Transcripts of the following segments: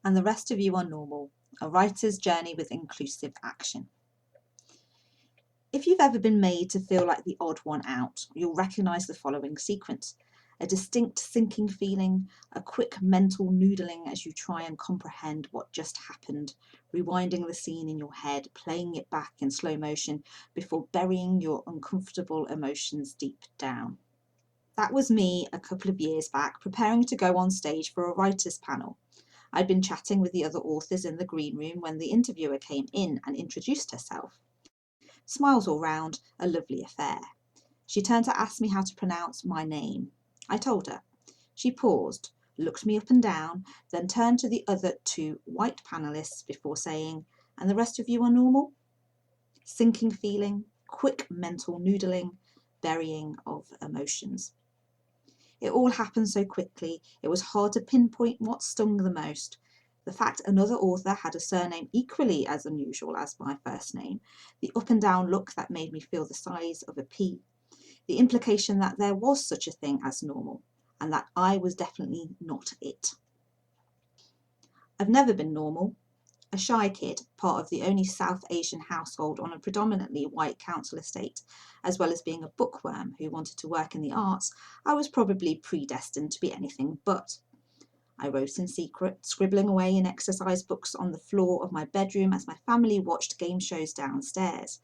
and the rest of you are normal, a writer's journey with inclusive action. If you've ever been made to feel like the odd one out, you'll recognise the following sequence. A distinct sinking feeling, a quick mental noodling as you try and comprehend what just happened, rewinding the scene in your head, playing it back in slow motion before burying your uncomfortable emotions deep down. That was me a couple of years back, preparing to go on stage for a writers' panel. I'd been chatting with the other authors in the green room when the interviewer came in and introduced herself. Smiles all round, a lovely affair. She turned to ask me how to pronounce my name. I told her. She paused, looked me up and down, then turned to the other two white panellists before saying, "And the rest of you are normal?" Sinking feeling, quick mental noodling, burying of emotions. It all happened so quickly, it was hard to pinpoint what stung the most. The fact another author had a surname equally as unusual as my first name, the up and down look that made me feel the size of a pea, the implication that there was such a thing as normal, and that I was definitely not it. I've never been normal. A shy kid, part of the only South Asian household on a predominantly white council estate, as well as being a bookworm who wanted to work in the arts, I was probably predestined to be anything but. I wrote in secret, scribbling away in exercise books on the floor of my bedroom as my family watched game shows downstairs.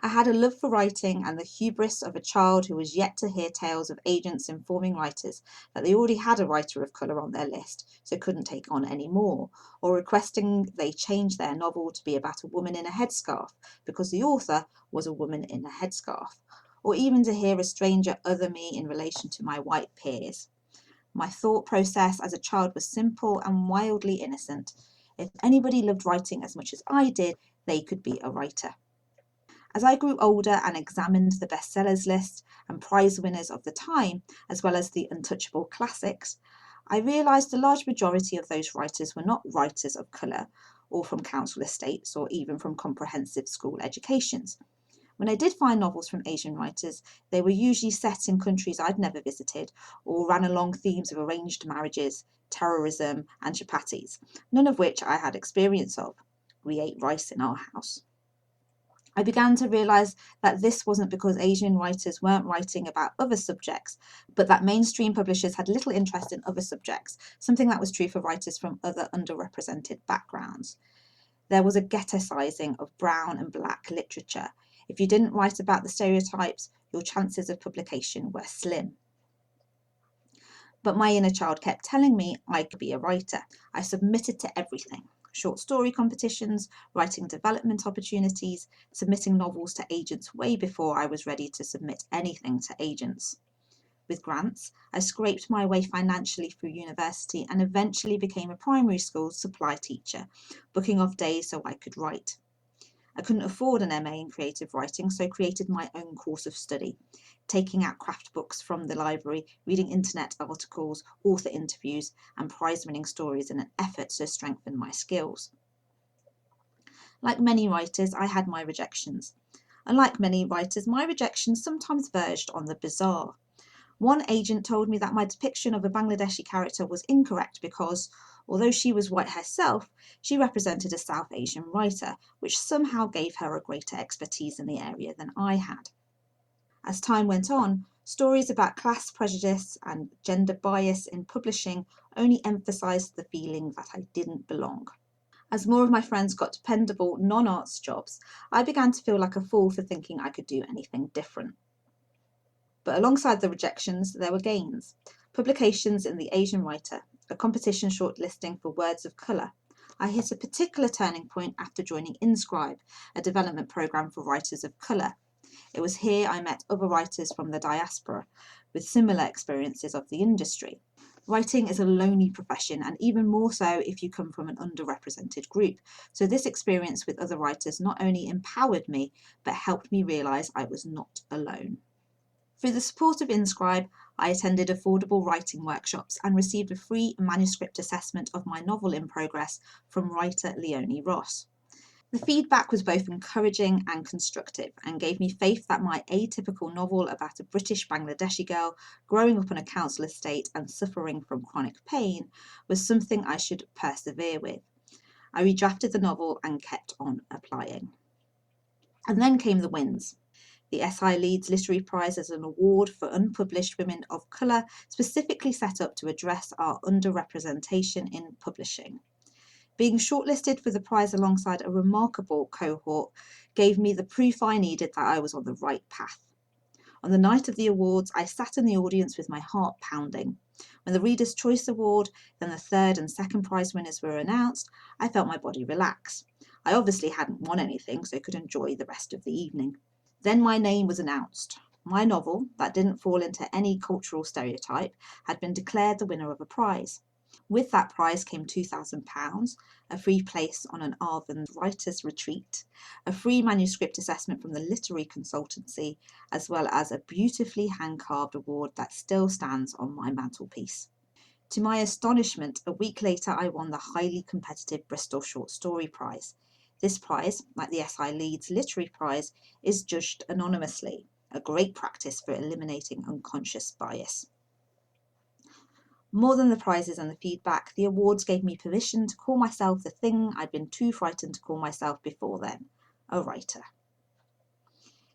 I had a love for writing and the hubris of a child who was yet to hear tales of agents informing writers that they already had a writer of colour on their list, so couldn't take on any more, or requesting they change their novel to be about a woman in a headscarf because the author was a woman in a headscarf, or even to hear a stranger other me in relation to my white peers. My thought process as a child was simple and wildly innocent. If anybody loved writing as much as I did, they could be a writer. As I grew older and examined the bestsellers list and prize winners of the time, as well as the untouchable classics, I realised the large majority of those writers were not writers of colour, or from council estates, or even from comprehensive school educations. When I did find novels from Asian writers, they were usually set in countries I'd never visited, or ran along themes of arranged marriages, terrorism, and chapatis, none of which I had experience of. We ate rice in our house. I began to realise that this wasn't because Asian writers weren't writing about other subjects, but that mainstream publishers had little interest in other subjects, something that was true for writers from other underrepresented backgrounds. There was a ghettoising of brown and black literature. If you didn't write about the stereotypes, your chances of publication were slim. But my inner child kept telling me I could be a writer. I submitted to everything. Short story competitions, writing development opportunities, submitting novels to agents way before I was ready to submit anything to agents. With grants, I scraped my way financially through university and eventually became a primary school supply teacher, booking off days so I could write. I couldn't afford an MA in creative writing, so created my own course of study, taking out craft books from the library, reading internet articles, author interviews, and prize-winning stories in an effort to strengthen my skills. Like many writers, I had my rejections. Unlike many writers, my rejections sometimes verged on the bizarre. One agent told me that my depiction of a Bangladeshi character was incorrect because, although she was white herself, she represented a South Asian writer, which somehow gave her a greater expertise in the area than I had. As time went on, stories about class prejudice and gender bias in publishing only emphasised the feeling that I didn't belong. As more of my friends got dependable non-arts jobs, I began to feel like a fool for thinking I could do anything different. But alongside the rejections, there were gains. Publications in the Asian Writer, a competition shortlisting for words of colour. I hit a particular turning point after joining Inscribe, a development programme for writers of colour. It was here I met other writers from the diaspora with similar experiences of the industry. Writing is a lonely profession, and even more so if you come from an underrepresented group. So this experience with other writers not only empowered me, but helped me realise I was not alone. Through the support of Inscribe, I attended affordable writing workshops and received a free manuscript assessment of my novel in progress from writer Leonie Ross. The feedback was both encouraging and constructive and gave me faith that my atypical novel about a British Bangladeshi girl growing up on a council estate and suffering from chronic pain was something I should persevere with. I redrafted the novel and kept on applying. And then came the wins. The SI Leeds Literary Prize is an award for unpublished women of colour specifically set up to address our underrepresentation in publishing. Being shortlisted for the prize alongside a remarkable cohort gave me the proof I needed that I was on the right path. On the night of the awards, I sat in the audience with my heart pounding. When the Reader's Choice Award, then the third and second prize winners were announced, I felt my body relax. I obviously hadn't won anything, so could enjoy the rest of the evening. Then my name was announced. My novel, that didn't fall into any cultural stereotype, had been declared the winner of a prize. With that prize came £2,000, a free place on an Arvin writers' retreat, a free manuscript assessment from the literary consultancy, as well as a beautifully hand-carved award that still stands on my mantelpiece. To my astonishment, a week later I won the highly competitive Bristol Short Story Prize. This prize, like the SI Leeds Literary Prize, is judged anonymously, a great practice for eliminating unconscious bias. More than the prizes and the feedback, the awards gave me permission to call myself the thing I'd been too frightened to call myself before then, a writer.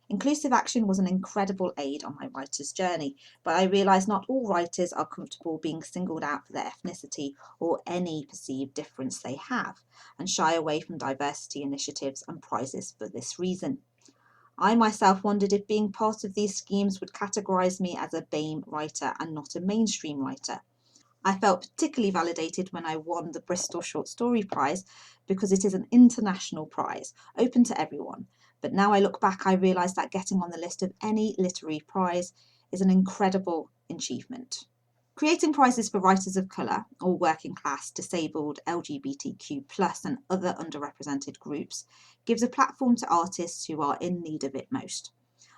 Inclusive action was an incredible aid on my writer's journey, but I realised not all writers are comfortable being singled out for their ethnicity or any perceived difference they have, and shy away from diversity initiatives and prizes for this reason. I myself wondered if being part of these schemes would categorise me as a BAME writer and not a mainstream writer. I felt particularly validated when I won the Bristol Short Story Prize because it is an international prize, open to everyone. But now I look back, I realise that getting on the list of any literary prize is an incredible achievement. Creating prizes for writers of colour, or working class, disabled, LGBTQ+, and other underrepresented groups gives a platform to artists who are in need of it most.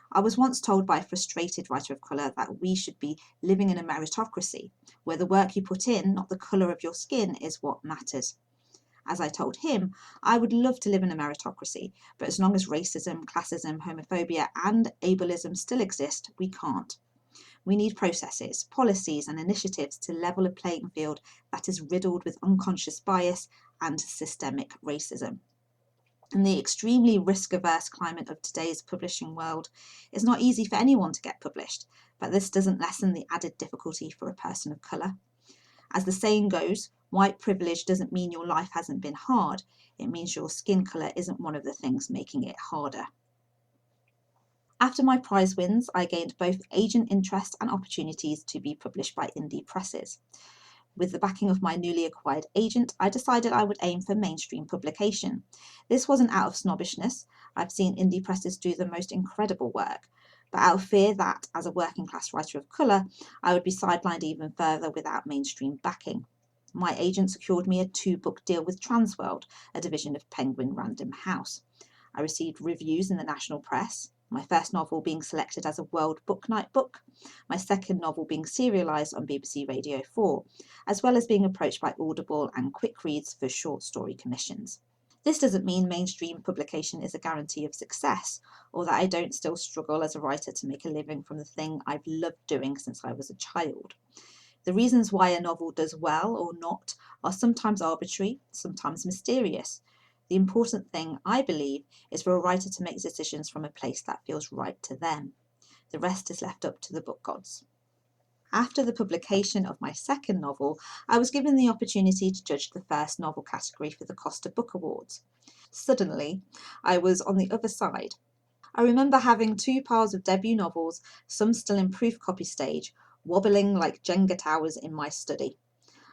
I was once told by a frustrated writer of colour that we should be living in a meritocracy, where the work you put in, not the colour of your skin, is what matters. As I told him, I would love to live in a meritocracy, but as long as racism, classism, homophobia and ableism still exist, we can't. We need processes, policies and initiatives to level a playing field that is riddled with unconscious bias and systemic racism. In the extremely risk-averse climate of today's publishing world, it's not easy for anyone to get published, but this doesn't lessen the added difficulty for a person of colour. As the saying goes, white privilege doesn't mean your life hasn't been hard, it means your skin colour isn't one of the things making it harder. After my prize wins, I gained both agent interest and opportunities to be published by indie presses. With the backing of my newly acquired agent, I decided I would aim for mainstream publication. This wasn't out of snobbishness. I've seen indie presses do the most incredible work, but out of fear that, as a working class writer of colour, I would be sidelined even further without mainstream backing. My agent secured me a 2-book deal with Transworld, a division of Penguin Random House. I received reviews in the national press, my first novel being selected as a World Book Night book, my second novel being serialised on BBC Radio 4, as well as being approached by Audible and Quick Reads for short story commissions. This doesn't mean mainstream publication is a guarantee of success, or that I don't still struggle as a writer to make a living from the thing I've loved doing since I was a child. The reasons why a novel does well or not are sometimes arbitrary, sometimes mysterious. The important thing, I believe, is for a writer to make decisions from a place that feels right to them. The rest is left up to the book gods. After the publication of my second novel, I was given the opportunity to judge the first novel category for the Costa Book Awards. Suddenly, I was on the other side. I remember having 2 piles of debut novels, some still in proof copy stage, wobbling like Jenga towers in my study.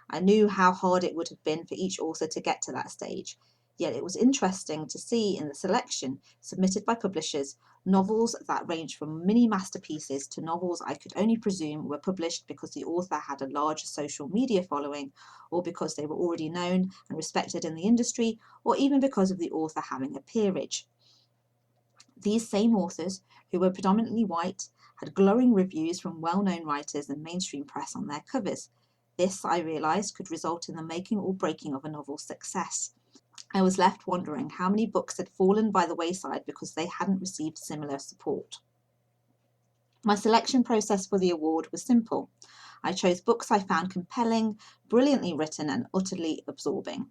I knew how hard it would have been for each author to get to that stage, yet it was interesting to see in the selection submitted by publishers novels that ranged from mini masterpieces to novels I could only presume were published because the author had a large social media following, or because they were already known and respected in the industry, or even because of the author having a peerage. These same authors, who were predominantly white, had glowing reviews from well-known writers and mainstream press on their covers. This, I realised, could result in the making or breaking of a novel's success. I was left wondering how many books had fallen by the wayside because they hadn't received similar support. My selection process for the award was simple. I chose books I found compelling, brilliantly written, and utterly absorbing.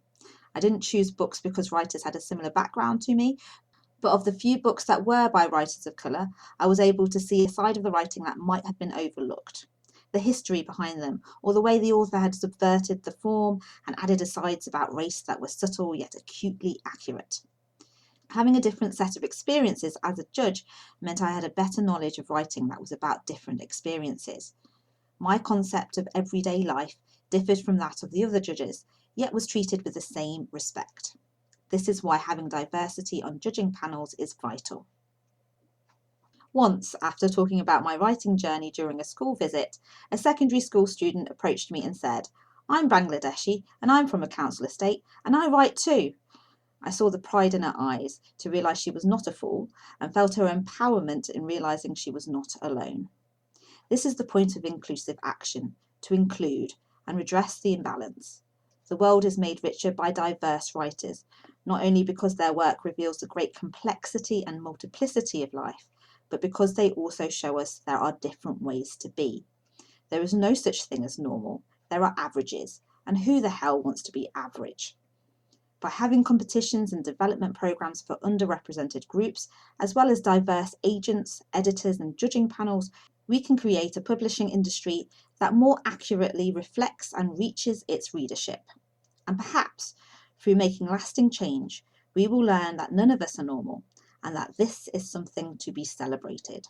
I didn't choose books because writers had a similar background to me, but of the few books that were by writers of colour, I was able to see a side of the writing that might have been overlooked. The history behind them, or the way the author had subverted the form and added asides about race that were subtle yet acutely accurate. Having a different set of experiences as a judge meant I had a better knowledge of writing that was about different experiences. My concept of everyday life differed from that of the other judges, yet was treated with the same respect. This is why having diversity on judging panels is vital. Once, after talking about my writing journey during a school visit, a secondary school student approached me and said, "I'm Bangladeshi and I'm from a council estate and I write too." I saw the pride in her eyes to realise she was not a fool and felt her empowerment in realising she was not alone. This is the point of inclusive action, to include and redress the imbalance. The world is made richer by diverse writers, not only because their work reveals the great complexity and multiplicity of life, but because they also show us there are different ways to be. There is no such thing as normal, there are averages, and who the hell wants to be average? By having competitions and development programs for underrepresented groups, as well as diverse agents, editors, and judging panels, we can create a publishing industry that more accurately reflects and reaches its readership. And perhaps, through making lasting change, we will learn that none of us are normal and that this is something to be celebrated.